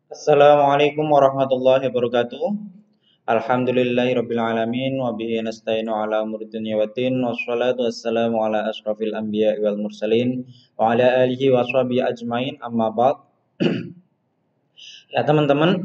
Assalamualaikum warahmatullahi wabarakatuh. Alhamdulillahirabbil alamin wa bihi nasta'inu ala umuri dunya waddin wassalatu wassalamu ala asrofil anbiya'i wal mursalin wa ala alihi wa sahbihi ajmain amma ba'd. Ya teman-teman,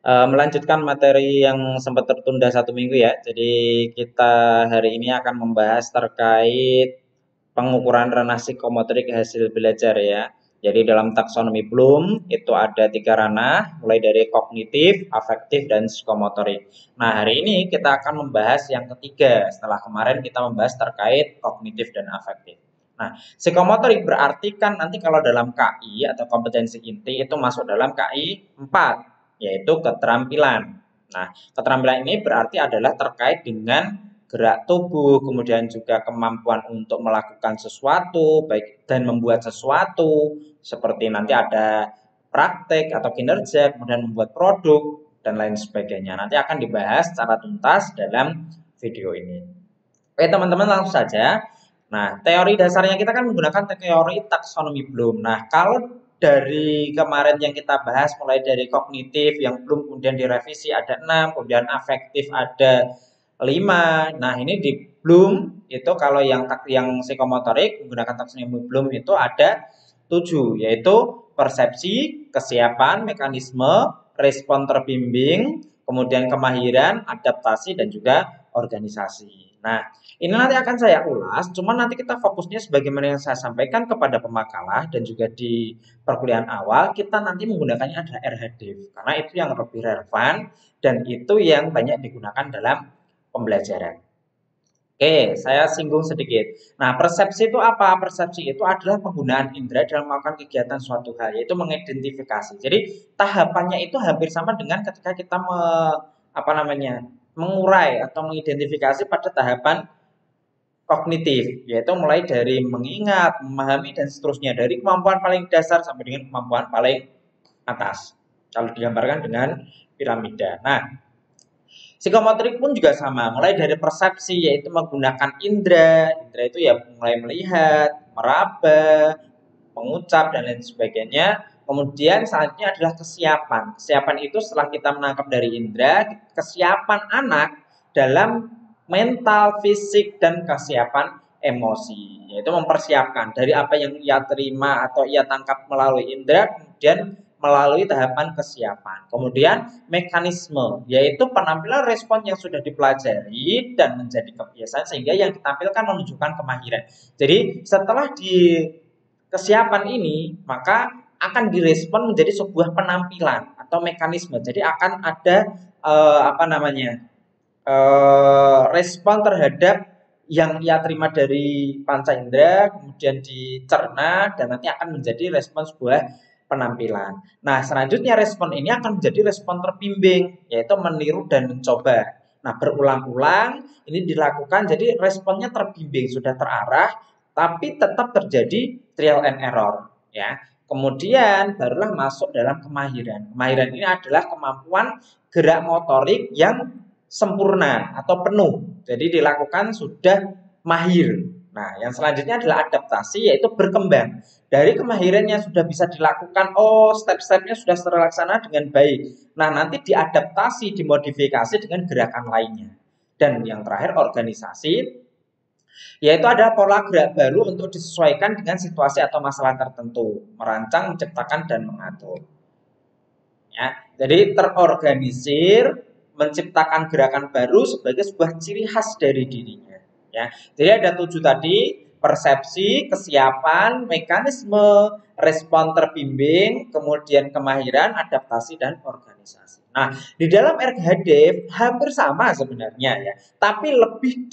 melanjutkan materi yang sempat tertunda 1 minggu ya. Jadi kita hari ini akan membahas terkait pengukuran ranah psikomotorik hasil belajar ya. Jadi dalam taksonomi Bloom itu ada 3 ranah, mulai dari kognitif, afektif, dan psikomotorik. Nah hari ini kita akan membahas yang ketiga, setelah kemarin kita membahas terkait kognitif dan afektif. Nah, psikomotorik berarti kan nanti kalau dalam KI atau kompetensi inti itu masuk dalam KI 4, yaitu keterampilan. Nah, keterampilan ini berarti adalah terkait dengan gerak tubuh, kemudian juga kemampuan untuk melakukan sesuatu, baik dan membuat sesuatu, seperti nanti ada praktek atau kinerja, kemudian membuat produk, dan lain sebagainya. Nanti akan dibahas secara tuntas dalam video ini. Oke teman-teman, langsung saja. Nah, teori dasarnya kita kan menggunakan teori taksonomi Bloom. Nah, kalau dari kemarin yang kita bahas mulai dari kognitif yang belum kemudian direvisi ada 6, kemudian afektif ada 5. Nah, ini di Bloom itu kalau yang psikomotorik menggunakan taksonomi Bloom itu ada 7, yaitu persepsi, kesiapan, mekanisme, respon terbimbing, kemudian kemahiran, adaptasi, dan juga organisasi. Nah, ini nanti akan saya ulas, cuman nanti kita fokusnya sebagaimana yang saya sampaikan kepada pemakalah dan juga di perkuliahan awal, kita nanti menggunakannya adalah RHDIV, karena itu yang lebih relevan dan itu yang banyak digunakan dalam pembelajaran. Oke, saya singgung sedikit. Nah, persepsi itu apa? Persepsi itu adalah penggunaan indera dalam melakukan kegiatan suatu hal, yaitu mengidentifikasi. Jadi, tahapannya itu hampir sama dengan ketika kita mengurai atau mengidentifikasi pada tahapan kognitif, yaitu mulai dari mengingat, memahami, dan seterusnya. Dari kemampuan paling dasar sampai dengan kemampuan paling atas. Kalau digambarkan dengan piramida. Nah, psikomotorik pun juga sama, mulai dari persepsi, yaitu menggunakan indera. Indera itu ya mulai melihat, meraba, mengucap, dan lain sebagainya. Kemudian selanjutnya adalah kesiapan. Kesiapan itu setelah kita menangkap dari indera, kesiapan anak dalam mental, fisik, dan kesiapan emosi, yaitu mempersiapkan dari apa yang ia terima atau ia tangkap melalui indera, kemudian melalui tahapan kesiapan. Kemudian mekanisme, yaitu penampilan respon yang sudah dipelajari dan menjadi kebiasaan sehingga yang ditampilkan menunjukkan kemahiran. Jadi setelah di kesiapan ini, maka akan direspon menjadi sebuah penampilan atau mekanisme. Jadi akan ada respon terhadap yang ia terima dari panca indera, kemudian dicerna dan nanti akan menjadi respon sebuah penampilan. Nah, selanjutnya respon ini akan menjadi respon terbimbing, yaitu meniru dan mencoba. Nah, berulang-ulang ini dilakukan, jadi responnya terbimbing, sudah terarah, tapi tetap terjadi trial and error. Ya, kemudian barulah masuk dalam kemahiran. Kemahiran ini adalah kemampuan gerak motorik yang sempurna atau penuh. Jadi dilakukan sudah mahir. Nah, yang selanjutnya adalah adaptasi, yaitu berkembang. Dari kemahiran yang sudah bisa dilakukan, step-stepnya sudah terlaksana dengan baik. Nah, nanti diadaptasi, dimodifikasi dengan gerakan lainnya. Dan yang terakhir organisasi, yaitu ada pola gerak baru untuk disesuaikan dengan situasi atau masalah tertentu, merancang, menciptakan, dan mengatur. Ya, jadi terorganisir, menciptakan gerakan baru sebagai sebuah ciri khas dari dirinya. Ya, jadi ada 7 tadi: persepsi, kesiapan, mekanisme, respon terbimbing, kemudian kemahiran, adaptasi, dan organisasi. Nah, di dalam RGHDIV hampir sama sebenarnya ya, tapi lebih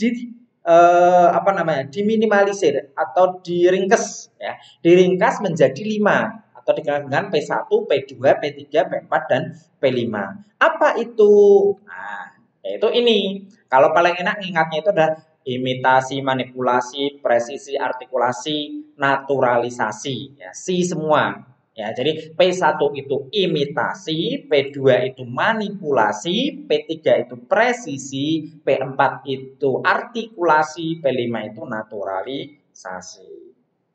diminimalisir atau diringkas ya, diringkas menjadi 5 atau dikenal dengan P1, P2, P3, P4, dan P5. Apa itu? Nah, yaitu ini. Kalau paling enak ingatnya itu adalah imitasi, manipulasi, presisi, artikulasi, naturalisasi. Ya, si semua. Ya, jadi P1 itu imitasi, P2 itu manipulasi, P3 itu presisi, P4 itu artikulasi, P5 itu naturalisasi.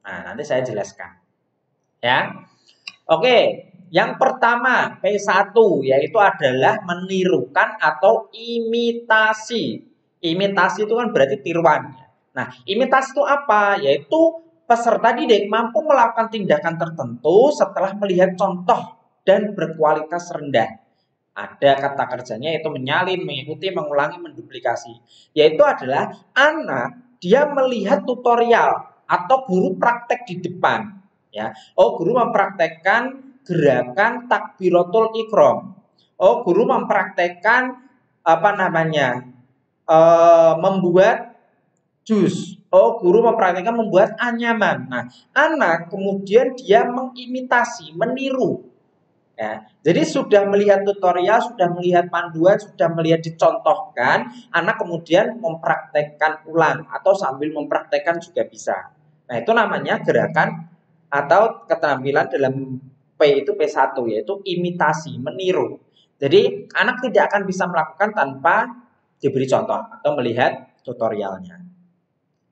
Nah, nanti saya jelaskan. Ya. Oke, Yang pertama P1 yaitu adalah menirukan atau imitasi. Imitasi itu kan berarti tiruan. Nah, imitasi itu apa? Yaitu peserta didik mampu melakukan tindakan tertentu setelah melihat contoh dan berkualitas rendah. Ada kata kerjanya yaitu menyalin, mengikuti, mengulangi, menduplikasi. Yaitu adalah anak dia melihat tutorial atau guru praktek di depan. Ya, oh guru mempraktekkan gerakan takbiratul ikram. Oh guru mempraktekkan apa namanya membuat jus. Oh guru mempraktekkan membuat anyaman. Nah anak kemudian dia mengimitasi, meniru. Ya, jadi sudah melihat tutorial, sudah melihat panduan, sudah melihat dicontohkan, anak kemudian mempraktekkan ulang atau sambil mempraktekkan juga bisa. Nah, itu namanya gerakan atau keterampilan dalam P itu P1 yaitu imitasi, meniru. Jadi, anak tidak akan bisa melakukan tanpa diberi contoh atau melihat tutorialnya.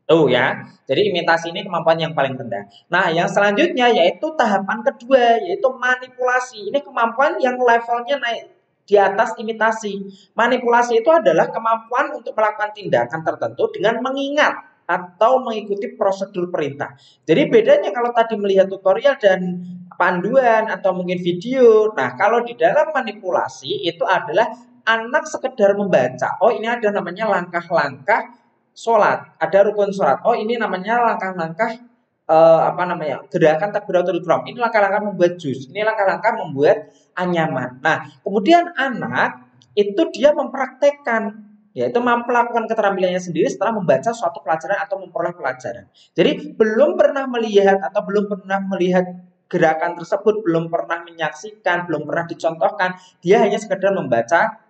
Tuh ya, jadi imitasi ini kemampuan yang paling rendah. Nah, yang selanjutnya yaitu tahapan kedua, yaitu manipulasi. Ini kemampuan yang levelnya naik di atas imitasi. Manipulasi itu adalah kemampuan untuk melakukan tindakan tertentu dengan mengingat atau mengikuti prosedur perintah. Jadi bedanya kalau tadi melihat tutorial dan panduan atau mungkin video. Nah, kalau di dalam manipulasi itu adalah anak sekedar membaca. Oh, ini ada namanya langkah-langkah sholat, ada rukun sholat. Oh ini namanya langkah-langkah apa namanya gerakan takbiratul ihram. Ini langkah-langkah membuat jus. Ini langkah-langkah membuat anyaman. Nah kemudian anak itu dia mempraktekkan, yaitu melakukan keterampilannya sendiri setelah membaca suatu pelajaran atau memperoleh pelajaran. Jadi belum pernah melihat atau belum pernah melihat gerakan tersebut, belum pernah menyaksikan, belum pernah dicontohkan, dia hanya sekedar membaca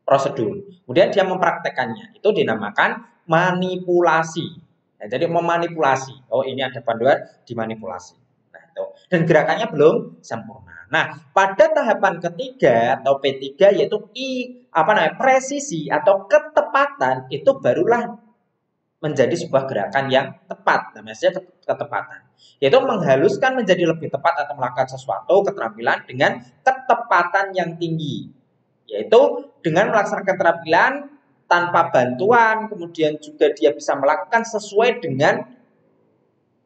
prosedur. Kemudian dia mempraktekannya. Itu dinamakan manipulasi. Nah, jadi memanipulasi. Oh, ini ada panduan dimanipulasi. Nah, itu. Dan gerakannya belum sempurna. Nah, pada tahapan ketiga atau P3 yaitu presisi atau ketepatan itu barulah menjadi sebuah gerakan yang tepat. Namanya ketepatan. Yaitu menghaluskan menjadi lebih tepat atau melakukan sesuatu keterampilan dengan ketepatan yang tinggi. Yaitu dengan melaksanakan keterampilan tanpa bantuan, kemudian juga dia bisa melakukan sesuai dengan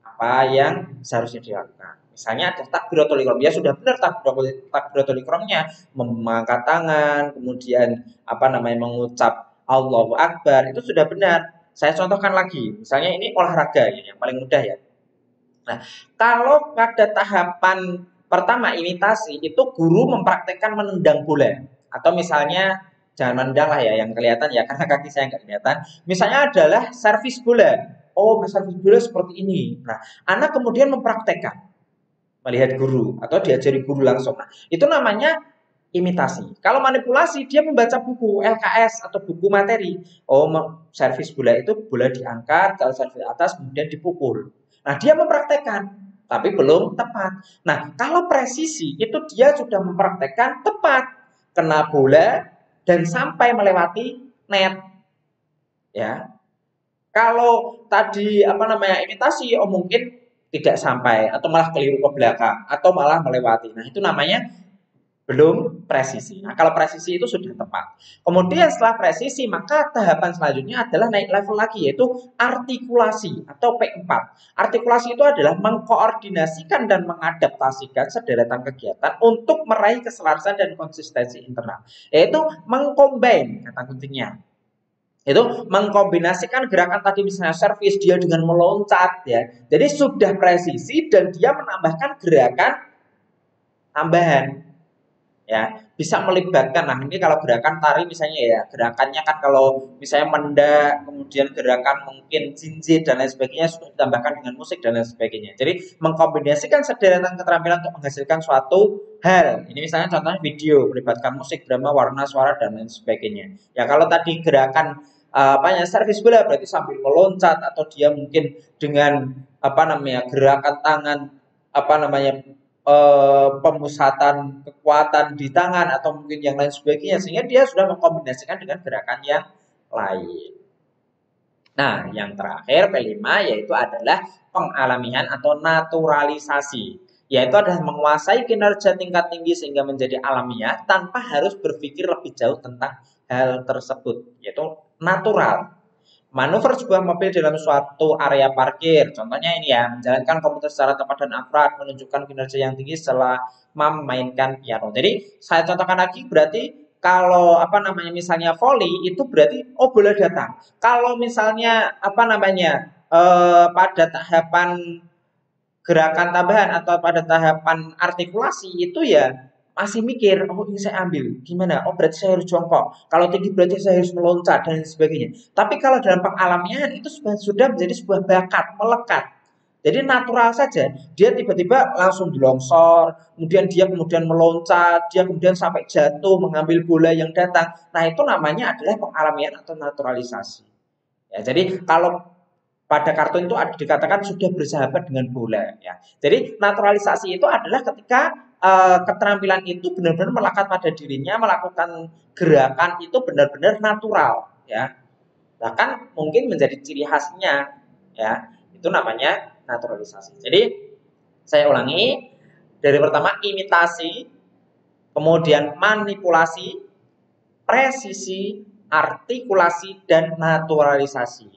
apa yang seharusnya dilakukan. Misalnya ada takbiratul ihram, ya sudah benar takbiratul ihramnya, mengangkat tangan, kemudian apa namanya mengucap Allahu Akbar, itu sudah benar. Saya contohkan lagi, misalnya ini olahraga yang paling mudah ya. Nah, kalau pada tahapan pertama imitasi itu guru mempraktekkan menendang bola atau misalnya jangan menendang lah ya yang kelihatan ya karena kaki saya nggak kelihatan. Misalnya adalah servis bola. Oh, servis bola seperti ini. Nah, anak kemudian mempraktekkan melihat guru atau diajari guru langsung. Nah, itu namanya imitasi. Kalau manipulasi dia membaca buku LKS atau buku materi. Oh, servis bola itu bola diangkat, kalau servis atas kemudian dipukul. Nah, dia mempraktekkan, tapi belum tepat. Nah, kalau presisi itu dia sudah mempraktekkan tepat, kena bola dan sampai melewati net. Ya. Kalau tadi apa namanya imitasi, oh mungkin tidak sampai atau malah keliru ke belakang atau malah melewati. Nah, itu namanya belum presisi. Nah, kalau presisi itu sudah tepat. Kemudian setelah presisi, maka tahapan selanjutnya adalah naik level lagi, yaitu artikulasi atau P4. Artikulasi itu adalah mengkoordinasikan dan mengadaptasikan sederetan kegiatan untuk meraih keselarasan dan konsistensi internal. Yaitu mengcombine, kata kuncinya. Itu mengkombinasikan gerakan tadi misalnya servis dia dengan meloncat ya. Jadi sudah presisi dan dia menambahkan gerakan tambahan. Ya bisa melibatkan. Nah ini kalau gerakan tari misalnya ya gerakannya kan kalau misalnya mendak kemudian gerakan mungkin jinjit dan lain sebagainya sudah ditambahkan dengan musik dan lain sebagainya. Jadi mengkombinasikan sederetan keterampilan untuk menghasilkan suatu hal. Ini misalnya contohnya video melibatkan musik, drama, warna, suara dan lain sebagainya. Ya kalau tadi gerakan servis bola berarti sambil meloncat atau dia mungkin dengan gerakan tangan pemusatan kekuatan di tangan atau mungkin yang lain sebagainya sehingga dia sudah mengkombinasikan dengan gerakan yang lain. Nah, yang terakhir P5 yaitu adalah pengalamian atau naturalisasi. yaitu adalah menguasai kinerja tingkat tinggi sehingga menjadi alamiah tanpa harus berpikir lebih jauh tentang hal tersebut, yaitu natural. Manuver sebuah mobil dalam suatu area parkir, contohnya ini ya, menjalankan komputer secara tepat dan akurat, menunjukkan kinerja yang tinggi setelah memainkan piano. Jadi saya contohkan lagi, berarti kalau apa namanya misalnya volley itu berarti boleh datang. Kalau misalnya apa namanya pada tahapan gerakan tambahan atau pada tahapan artikulasi itu ya masih mikir, oh ini saya ambil, gimana? Oh berarti saya harus jongkok. Kalau tinggi berarti saya harus meloncat dan sebagainya. Tapi kalau dalam pengalamian itu sudah menjadi sebuah bakat, melekat. Jadi natural saja, dia tiba-tiba langsung dilongsor, kemudian meloncat, dia kemudian sampai jatuh mengambil bola yang datang. Nah itu namanya adalah pengalamian atau naturalisasi. Ya, jadi kalau pada kartun itu dikatakan sudah bersahabat dengan bola ya. Jadi naturalisasi itu adalah ketika keterampilan itu benar-benar melekat pada dirinya, melakukan gerakan itu benar-benar natural ya. Bahkan mungkin menjadi ciri khasnya ya. Itu namanya naturalisasi. Jadi saya ulangi, dari pertama imitasi, kemudian manipulasi, presisi, artikulasi dan naturalisasi.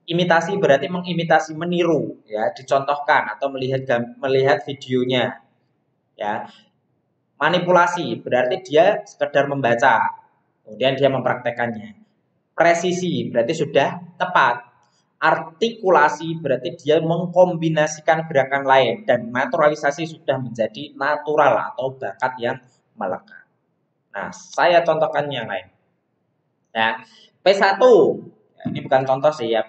Imitasi berarti mengimitasi, meniru ya, dicontohkan atau melihat videonya ya. Manipulasi berarti dia sekedar membaca, kemudian dia mempraktekannya. Presisi berarti sudah tepat. Artikulasi berarti dia mengkombinasikan gerakan lain, dan naturalisasi sudah menjadi natural atau bakat yang melekat. Nah, saya contohkan yang lain. Ya, P1 ini bukan contoh sih ya,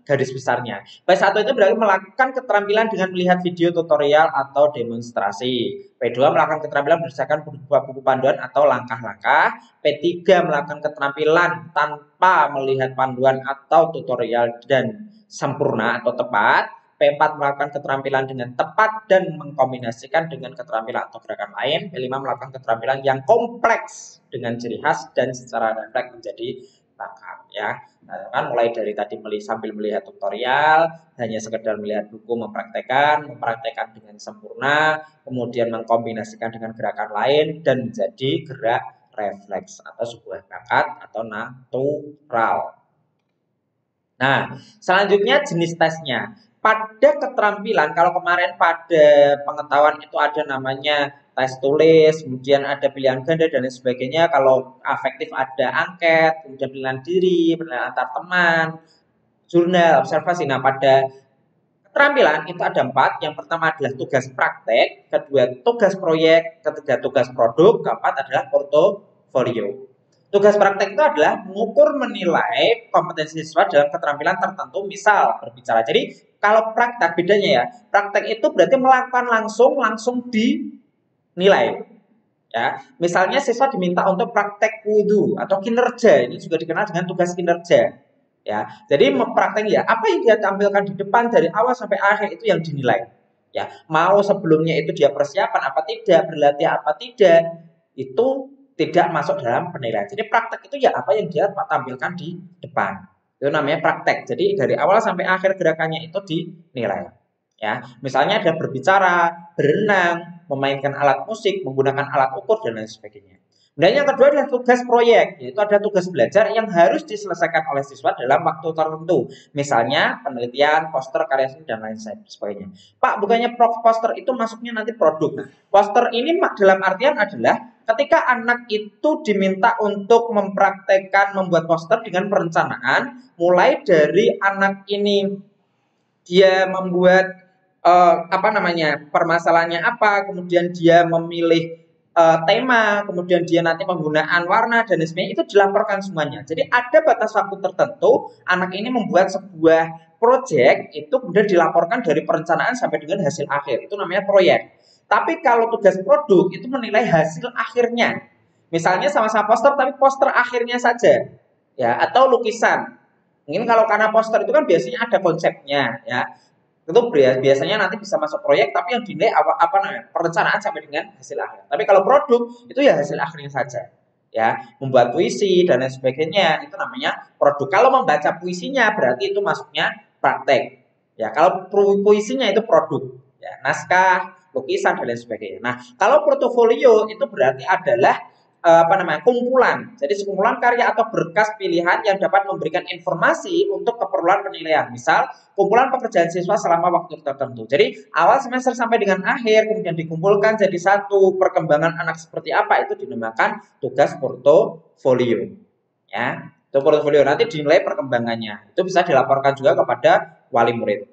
garis besarnya. P1 itu berarti melakukan keterampilan dengan melihat video tutorial atau demonstrasi. P2 melakukan keterampilan berdasarkan buku panduan atau langkah-langkah. P3 melakukan keterampilan tanpa melihat panduan atau tutorial dan sempurna atau tepat. P4 melakukan keterampilan dengan tepat dan mengkombinasikan dengan keterampilan atau gerakan lain. P5 melakukan keterampilan yang kompleks dengan ciri khas dan secara refleks menjadi bakat ya. Nah, kan mulai dari tadi sambil melihat tutorial, hanya sekedar melihat buku, mempraktekkan dengan sempurna, kemudian mengkombinasikan dengan gerakan lain dan menjadi gerak refleks atau sebuah bakat atau natural. Nah, selanjutnya jenis tesnya. Pada keterampilan, kalau kemarin pada pengetahuan itu ada namanya tes tulis, kemudian ada pilihan ganda dan lain sebagainya. Kalau afektif ada angket, kemudian pilihan diri, pilihan antar teman, jurnal, observasi. Nah, pada keterampilan itu ada 4. Yang pertama adalah tugas praktek, kedua tugas proyek, ketiga tugas produk, keempat adalah portofolio. Tugas praktek itu adalah mengukur menilai kompetensi siswa dalam keterampilan tertentu, misal berbicara. Jadi kalau praktek bedanya ya, praktek itu berarti melakukan langsung dinilai. Ya, misalnya siswa diminta untuk praktek wudhu atau kinerja, ini juga dikenal dengan tugas kinerja. Ya, jadi mempraktek ya, apa yang dia tampilkan di depan dari awal sampai akhir itu yang dinilai. Ya, mau sebelumnya itu dia persiapan apa tidak, berlatih apa tidak, itu tidak masuk dalam penilaian. Jadi praktek itu ya apa yang dia tampilkan di depan. Itu namanya praktek. Jadi dari awal sampai akhir gerakannya itu dinilai. Ya, misalnya ada berbicara, berenang, memainkan alat musik, menggunakan alat ukur dan lain sebagainya. Dan yang kedua adalah tugas proyek, yaitu ada tugas belajar yang harus diselesaikan oleh siswa dalam waktu tertentu. Misalnya penelitian, poster, karya seni dan lain sebagainya. Pak, bukannya poster itu masuknya nanti produk. Nah, poster ini dalam artian adalah ketika anak itu diminta untuk mempraktekkan membuat poster dengan perencanaan, mulai dari anak ini dia membuat permasalahannya apa, kemudian dia memilih tema, kemudian dia nanti penggunaan warna dan sebagainya, itu dilaporkan semuanya. Jadi ada batas waktu tertentu, anak ini membuat sebuah proyek, itu kemudian dilaporkan dari perencanaan sampai dengan hasil akhir, itu namanya proyek. Tapi kalau tugas produk itu menilai hasil akhirnya. Misalnya sama-sama poster tapi poster akhirnya saja. Ya, atau lukisan. Mungkin kalau karena poster itu kan biasanya ada konsepnya ya. Itu biasanya nanti bisa masuk proyek tapi yang dinilai apa namanya? Perencanaan sampai dengan hasil akhir. Tapi kalau produk itu ya hasil akhirnya saja. Ya, membuat puisi dan lain sebagainya itu namanya produk. Kalau membaca puisinya berarti itu masuknya praktek. Ya, kalau puisinya itu produk. Ya, naskah, lukisan dan lain sebagainya. Nah, kalau portofolio itu berarti adalah kumpulan. Jadi sekumpulan karya atau berkas pilihan yang dapat memberikan informasi untuk keperluan penilaian. Misal, kumpulan pekerjaan siswa selama waktu tertentu. Jadi awal semester sampai dengan akhir kemudian dikumpulkan jadi satu, perkembangan anak seperti apa itu dinamakan tugas portofolio. Ya, itu portofolio nanti dinilai perkembangannya. Itu bisa dilaporkan juga kepada wali murid.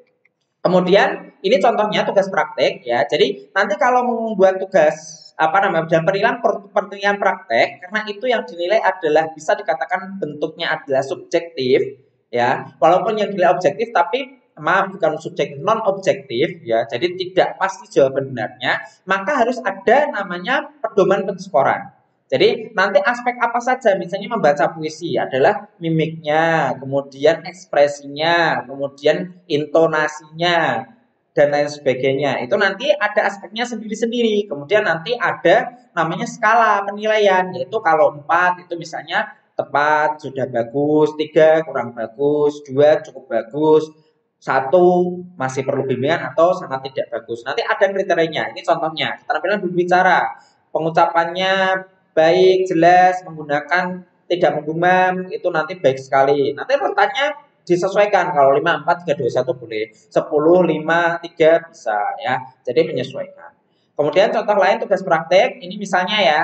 Kemudian ini contohnya tugas praktek ya. Jadi nanti kalau membuat tugas dan penilaian praktek, karena itu yang dinilai adalah bisa dikatakan bentuknya adalah subjektif ya. Walaupun yang dinilai objektif tapi maaf bukan subjektif, non objektif ya. Jadi tidak pasti jawaban benarnya, maka harus ada namanya pedoman penskoran. Jadi nanti aspek apa saja, misalnya membaca puisi adalah mimiknya, kemudian ekspresinya, kemudian intonasinya, dan lain sebagainya. Itu nanti ada aspeknya sendiri-sendiri. Kemudian nanti ada namanya skala penilaian, yaitu kalau 4 itu misalnya tepat, sudah bagus, 3 kurang bagus, 2 cukup bagus, 1 masih perlu bimbingan atau sangat tidak bagus. Nanti ada kriterianya. Ini contohnya, keterampilan berbicara, pengucapannya baik, jelas, menggunakan tidak menggumam, itu nanti baik sekali. Nanti rentannya disesuaikan, kalau 5, 4, 3, 2, 1 boleh, 10, 5, 3 bisa ya, jadi menyesuaikan. Kemudian contoh lain tugas praktek, ini misalnya ya,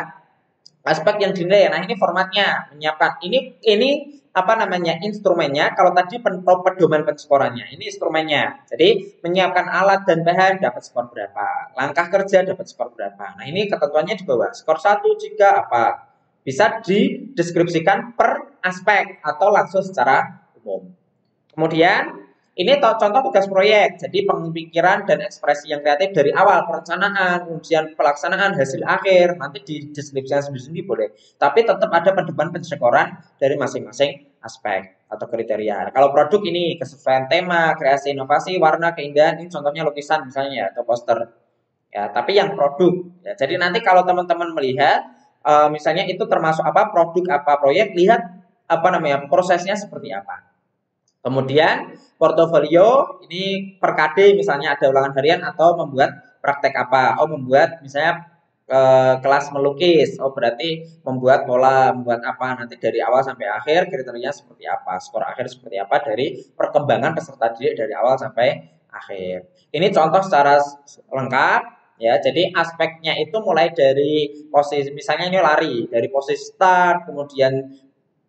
aspek yang dinilai, nah ini formatnya, menyiapkan, ini instrumennya, kalau tadi pedoman penskorannya, ini instrumennya, jadi menyiapkan alat dan bahan dapat skor berapa, langkah kerja dapat skor berapa, nah ini ketentuannya di bawah, skor 1 jika apa, bisa dideskripsikan per aspek atau langsung secara umum. Kemudian ini contoh tugas proyek, jadi pemikiran dan ekspresi yang kreatif dari awal, perencanaan, kemudian pelaksanaan, hasil akhir, nanti dideskripsikan sendiri-sendiri boleh. Tapi tetap ada pedoman penskoran dari masing-masing aspek atau kriteria. Kalau produk ini kesesuaian tema, kreasi inovasi, warna, keindahan, ini contohnya lukisan misalnya atau poster. Ya, tapi yang produk. Ya, jadi nanti kalau teman-teman melihat, misalnya itu termasuk apa produk apa proyek, lihat prosesnya seperti apa. Kemudian portofolio ini per KD misalnya ada ulangan harian atau membuat praktek apa. Oh membuat misalnya kelas melukis. Oh berarti membuat pola, membuat apa nanti dari awal sampai akhir kriterianya seperti apa. Skor akhir seperti apa dari perkembangan peserta didik dari awal sampai akhir. Ini contoh secara lengkap ya. Jadi aspeknya itu mulai dari posisi misalnya ini lari dari posisi start kemudian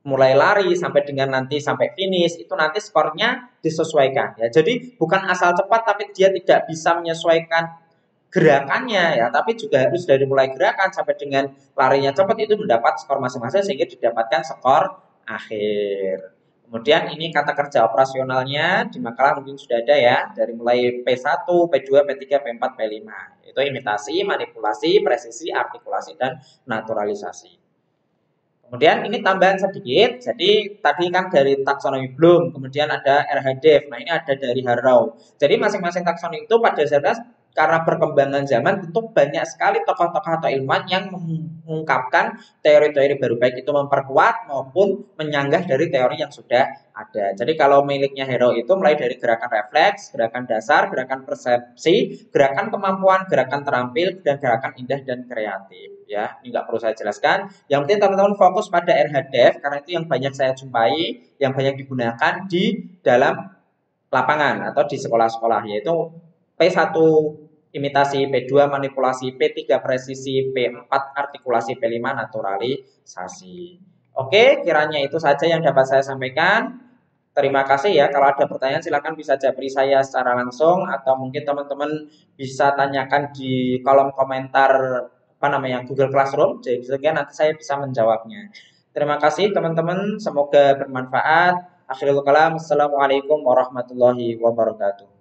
mulai lari sampai dengan nanti sampai finish itu nanti skornya disesuaikan ya. Jadi bukan asal cepat tapi dia tidak bisa menyesuaikan gerakannya ya, tapi juga harus dari mulai gerakan sampai dengan larinya cepat itu mendapat skor masing-masing sehingga didapatkan skor akhir. Kemudian ini kata kerja operasionalnya di makalah mungkin sudah ada ya, dari mulai P1, P2, P3, P4, P5. Itu imitasi, manipulasi, presisi, artikulasi dan naturalisasi. Kemudian ini tambahan sedikit, jadi tadi kan dari taksonomi Bloom, kemudian ada RHDF, nah ini ada dari Harrow. Jadi masing-masing taksonomi itu pada dasarnya karena perkembangan zaman tentu banyak sekali tokoh-tokoh atau ilmuwan yang mengungkapkan teori-teori baru, baik itu memperkuat maupun menyanggah dari teori yang sudah ada. Jadi kalau miliknya Harrow itu mulai dari gerakan refleks, gerakan dasar, gerakan persepsi, gerakan kemampuan, gerakan terampil, dan gerakan indah dan kreatif. Ya, ini nggak perlu saya jelaskan. Yang penting teman-teman fokus pada RHDF karena itu yang banyak saya jumpai, yang banyak digunakan di dalam lapangan atau di sekolah-sekolah, yaitu P1 imitasi, P2 manipulasi, P3 presisi, P4 artikulasi, P5 naturalisasi. Oke, kiranya itu saja yang dapat saya sampaikan. Terima kasih ya. Kalau ada pertanyaan silakan bisa japri saya secara langsung atau mungkin teman-teman bisa tanyakan di kolom komentar Google Classroom, jadi nanti saya bisa menjawabnya. Terima kasih teman-teman, semoga bermanfaat. Akhirul kalam, assalamualaikum warahmatullahi wabarakatuh.